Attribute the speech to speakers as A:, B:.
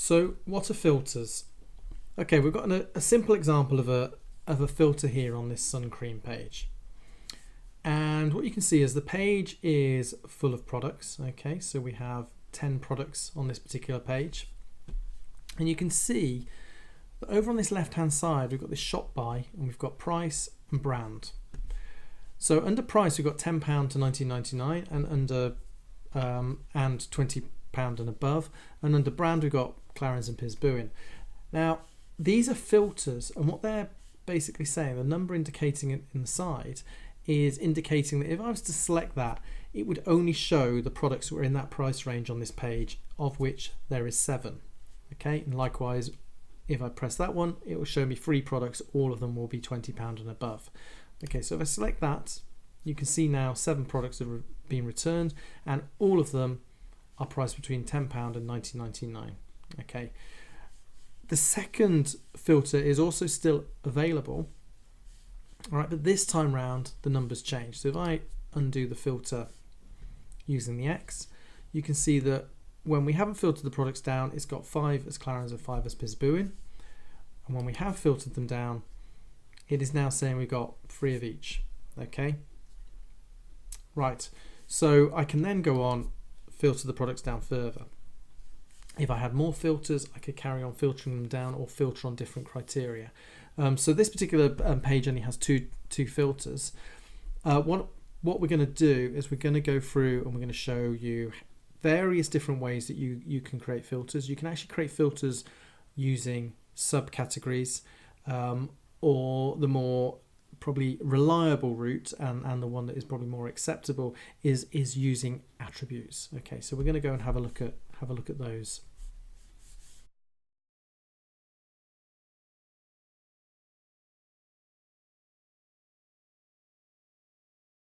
A: So what are filters? Okay, we've got a simple example of a filter here on this sun cream page. And what you can see is the page is full of products. Okay, so we have 10 products on this particular page. And you can see that over on this left hand side we've got this shop by, and we've got price and brand. So under price we've got £10 to 19.99, and under and £20 and above, and under brand we've got Clarins and Piers Bouin. Now these are filters, and what they're basically saying, the number indicating it in the side is indicating that if I was to select that, it would only show the products that were in that price range on this page, of which there is 7. Okay, and likewise if I press that one, it will show me 3 products, all of them will be £20 and above. Okay, so if I select that, you can see now 7 products have been returned, and all of them are priced between £10 and 19.99. Okay, the second filter is also still available. All right, but this time round the numbers change. So if I undo the filter using the X, you can see that when we haven't filtered the products down, it's got 5 as Clarins and 5 as Piers Bouin. And when we have filtered them down, it is now saying we've got 3 of each. Okay, right, so I can then go on, filter the products down further. If I had more filters, I could carry on filtering them down or filter on different criteria. So this particular page only has two filters. What we're going to do is we're going to go through and we're going to show you various different ways that you can create filters. You can actually create filters using subcategories, or the more probably reliable route and the one that is probably more acceptable is using attributes. Okay, so we're going to go and have a look at those.